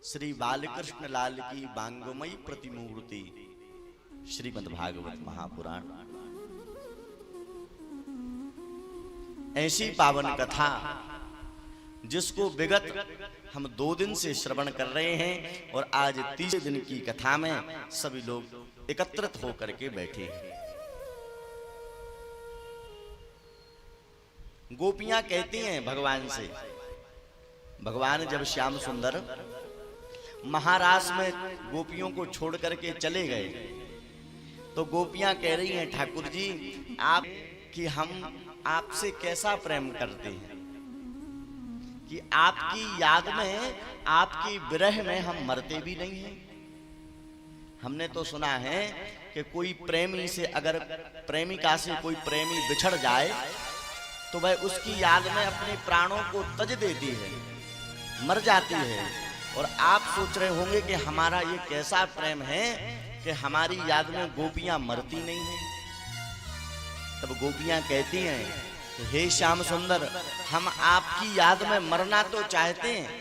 श्री बालकृष्ण लाल की बांगमयी प्रतिमूर्ति श्रीमद् भागवत महापुराण। ऐसी पावन कथा जिसको विगत हम 2 दिन से श्रवण कर रहे हैं और आज तीसरे दिन की कथा में सभी लोग एकत्रित होकर के बैठे हैं। गोपियां कहती हैं भगवान से, भगवान जब श्याम सुंदर महारास में गोपियों को छोड़ करके चले गए तो गोपियां कह रही हैं, ठाकुर जी आप कि हम आपसे कैसा प्रेम करते हैं कि आपकी याद में, आपकी विरह में हम मरते भी नहीं हैं। हमने तो सुना है कि कोई प्रेमी से, अगर प्रेमिका से कोई प्रेमी बिछड़ जाए तो वह उसकी याद में अपने प्राणों को तज देती है, मर जाती है। और आप सोच रहे होंगे कि हमारा ये कैसा प्रेम है कि हमारी याद में गोपियां मरती नहीं हैं। तब गोपियां कहती हैं कि हे श्याम सुंदर, हम आपकी याद में मरना तो चाहते हैं,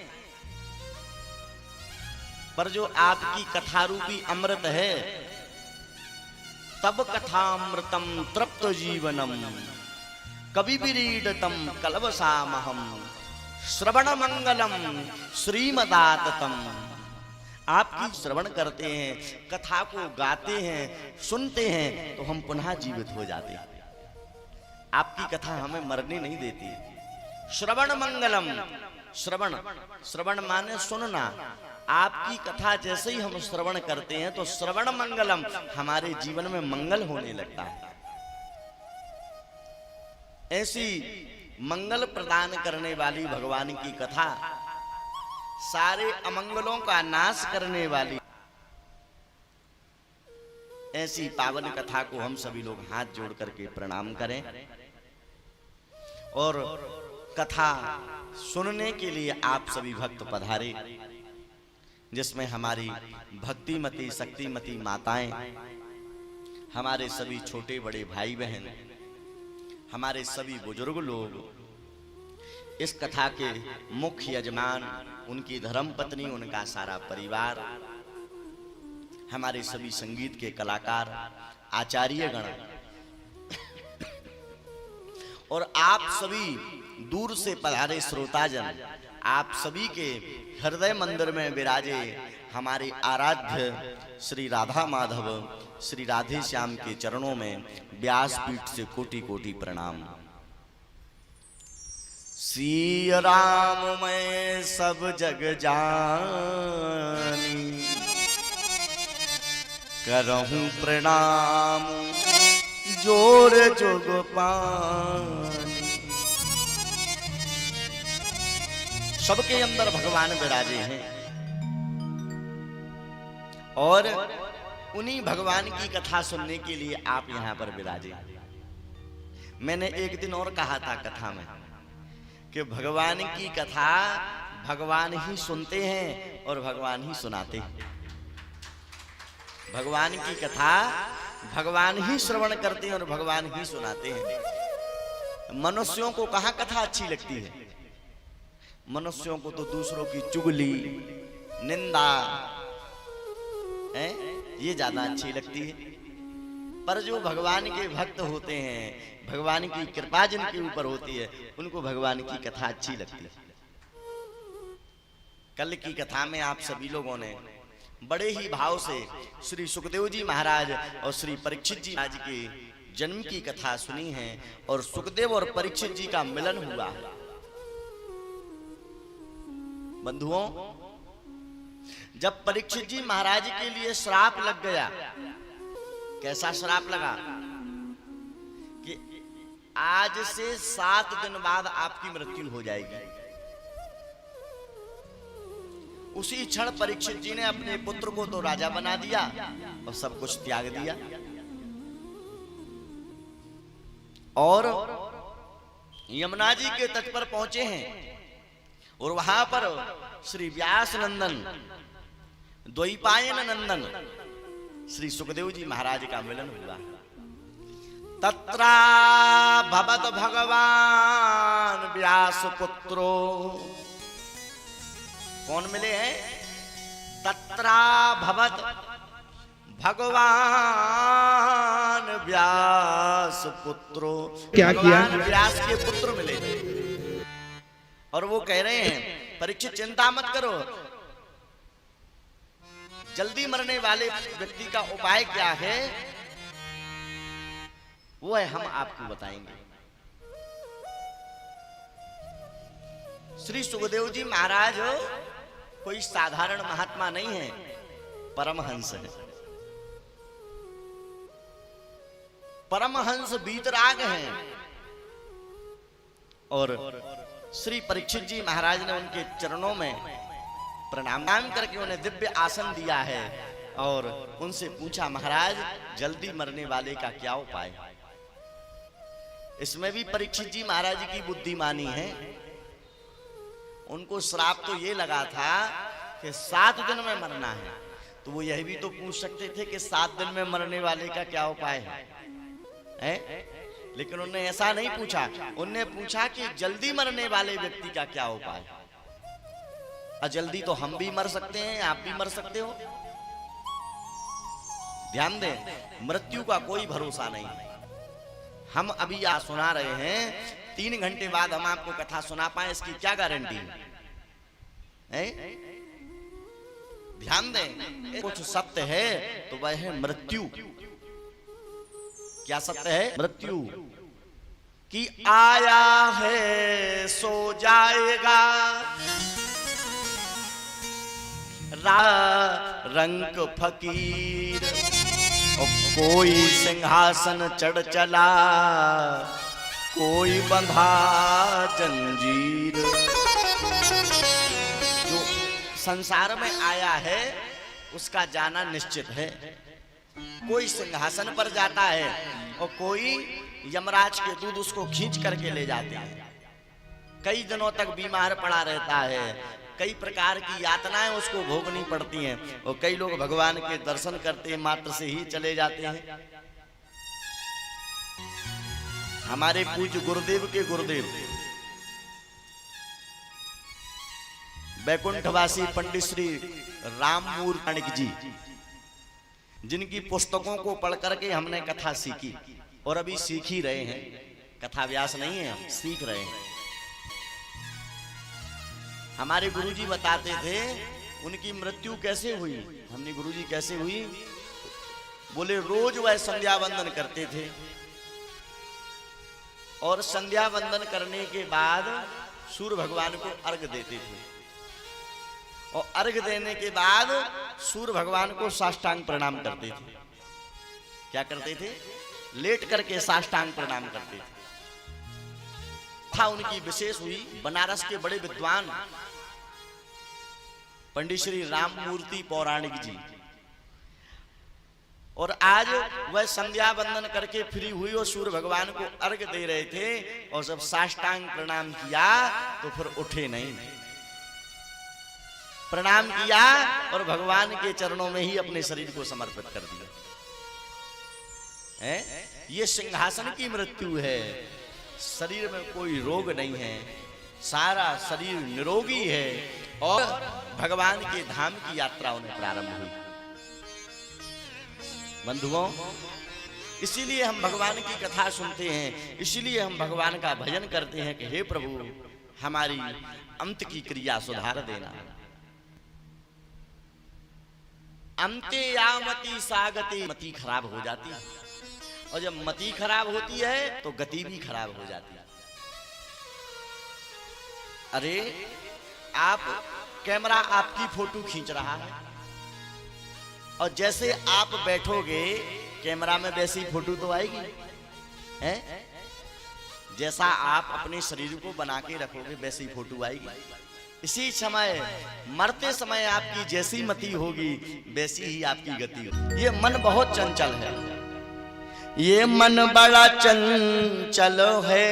पर जो आपकी कथा रूपी अमृत है, तब कथामृतम तृप्त जीवनम कवि विरीडतम कलवसामहम श्रवण मंगलम श्रीमदाततम। आपकी श्रवण करते हैं, कथा को गाते हैं, सुनते हैं तो हम पुनः जीवित हो जाते हैं। आपकी कथा हमें मरने नहीं देती। श्रवण मंगलम, श्रवण, श्रवण माने सुनना। आपकी कथा जैसे ही हम श्रवण करते हैं तो श्रवण मंगलम, हमारे जीवन में मंगल होने लगता है। ऐसी मंगल प्रदान करने वाली भगवान की कथा, सारे अमंगलों का नाश करने वाली ऐसी पावन कथा को हम सभी लोग हाथ जोड़ करके प्रणाम करें और कथा सुनने के लिए आप सभी भक्त पधारे, जिसमें हमारी भक्तिमती शक्तिमती माताएं, हमारे सभी छोटे बड़े भाई बहन, हमारे सभी बुजुर्ग लोग, इस कथा के मुख्य यजमान, उनकी धर्मपत्नी, उनका सारा परिवार, हमारे सभी संगीत के कलाकार, आचार्यगण और आप सभी दूर से पधारे श्रोताजन, आप सभी के हृदय मंदिर में विराजे हमारे आराध्य श्री राधा माधव श्री राधे श्याम के चरणों में व्यासपीठ से कोटि कोटि प्रणाम। श्री राम मैं सब जग जानी, करहूं प्रणाम जोर जोग पानी। सबके अंदर भगवान विराजे हैं और उन्हीं भगवान की कथा सुनने के लिए आप यहां पर विराजे। मैंने एक दिन और कहा था कथा में कि भगवान की कथा भगवान ही सुनते हैं और भगवान ही सुनाते हैं। भगवान की कथा भगवान ही श्रवण करते हैं और भगवान ही सुनाते हैं। मनुष्यों को कहाँ कथा अच्छी लगती है? मनुष्यों को तो दूसरों की चुगली, निंदा ये ज्यादा अच्छी लगती है। पर जो भगवान के भक्त होते हैं, भगवान की कृपा जिनके ऊपर होती है, उनको भगवान की कथा अच्छी लगती है। कल की कथा में आप सभी लोगों ने बड़े ही भाव से श्री सुखदेव जी महाराज और श्री परीक्षित जी महाराज के जन्म की कथा सुनी है और सुखदेव और परीक्षित जी का मिलन हुआ है। बंधुओं, जब परीक्षित जी महाराज के लिए श्राप लग गया, कैसा श्राप लगा कि आज से 7 दिन बाद आपकी मृत्यु हो जाएगी। उसी क्षण परीक्षित जी ने अपने पुत्र को तो राजा बना दिया और सब कुछ त्याग दिया और यमुना जी के तट पर पहुंचे हैं और वहां पर श्री व्यास नंदन, द्वैपायन नंदन श्री सुखदेव जी महाराज का मिलन हुआ। तत्रा भवत भगवान व्यास पुत्रो, कौन मिले हैं? तत्राभवत भगवान व्यास पुत्रो। क्या किया? भगवान व्यास के पुत्र मिले और वो कह रहे हैं परीक्षित चिंता मत करो, जल्दी मरने वाले व्यक्ति का उपाय क्या है वो है हम आपको बताएंगे। श्री सुखदेव जी महाराज कोई साधारण महात्मा नहीं है, परमहंस है। परमहंस वीतराग हैं और श्री परीक्षित जी महाराज ने उनके चरणों में प्रणाम करके उन्हें दिव्य आसन दिया है और उनसे पूछा महाराज जल्दी मरने वाले का क्या उपाय है। इसमें भी परीक्षित जी महाराज की बुद्धिमानी है। उनको श्राप तो ये लगा था कि 7 दिन में मरना है, तो वो यही भी तो पूछ सकते थे कि 7 दिन में मरने वाले का क्या उपाय है? लेकिन उन्होंने ऐसा नहीं पूछा। उन्होंने पूछा कि जल्दी मरने वाले व्यक्ति का क्या उपाय है। जल्दी तो हम भी मर सकते हैं, आप भी मर सकते हो। ध्यान दें, मृत्यु का कोई भरोसा नहीं। हम अभी यहाँ सुना रहे हैं, 3 घंटे बाद हम आपको कथा सुना पाए इसकी क्या गारंटी है? ध्यान दें, कुछ सत्य है तो वह है मृत्यु। क्या सत्य है? मृत्यु कि आया है सो जाएगा, रंग फकीर और कोई सिंहासन चढ़ चला, कोई बंधा जंजीर। जो संसार में आया है उसका जाना निश्चित है। कोई सिंहासन पर जाता है और कोई यमराज के दूध उसको खींच करके ले जाते हैं। कई दिनों तक बीमार पड़ा रहता है, कई प्रकार की यातनाएं उसको भोगनी पड़ती हैं और कई लोग भगवान के दर्शन करते मात्र से ही चले जाते हैं। हमारे पूज्य गुरुदेव के गुरुदेव बैकुंठवासी पंडित श्री राममूर्ति जी, जिनकी पुस्तकों को पढ़ करके हमने कथा सीखी और अभी सीख ही रहे हैं। कथा व्यास नहीं है, हम सीख रहे हैं। हमारे गुरुजी बताते थे उनकी मृत्यु कैसे हुई। हमने गुरुजी कैसे हुई बोले, रोज वह संध्या वंदन करते थे और संध्या वंदन करने के बाद सूर्य भगवान को अर्घ देते थे और अर्घ देने के बाद सूर्य भगवान को साष्टांग प्रणाम करते थे। क्या करते थे? लेट करके साष्टांग प्रणाम करते थे। था उनकी विशेष हुई। बनारस के बड़े विद्वान पंडित श्री राममूर्ति पौराणिक जी, और आज वह संध्या वंदन करके फ्री हुई और सूर्य भगवान को अर्घ दे रहे थे और जब साष्टांग प्रणाम किया तो फिर उठे नहीं, प्रणाम किया और भगवान के चरणों में ही अपने शरीर को समर्पित कर दिया। ये सिंहासन की मृत्यु है। शरीर में कोई रोग नहीं है, सारा शरीर निरोगी है और भगवान के धाम की यात्रा उन्हें प्रारंभ हुई। बंधुओं, इसीलिए हम भगवान की कथा सुनते हैं, इसीलिए हम भगवान का भजन करते हैं कि हे प्रभु हमारी अंत की क्रिया सुधार देना। अंते यामति सागति, मति खराब हो जाती है और जब मति खराब होती है तो गति भी खराब हो जाती है। अरे आप कैमरा आपकी फोटो खींच रहा है और जैसे आप बैठोगे कैमरा में वैसी फोटो तो आएगी है? जैसा आप अपने शरीर को बना के रखोगे वैसी फोटो आएगी। इसी समय मरते समय आपकी जैसी मति होगी वैसी ही आपकी गति होगी। ये मन बहुत चंचल है, ये मन बड़ा चंचल है,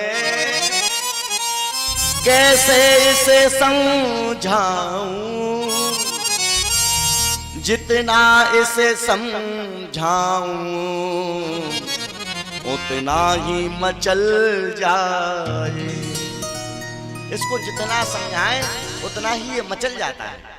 कैसे इसे समझाऊं, जितना इसे समझाऊं उतना ही मचल जाए। इसको जितना समझाएं उतना ही ये मचल जाता है।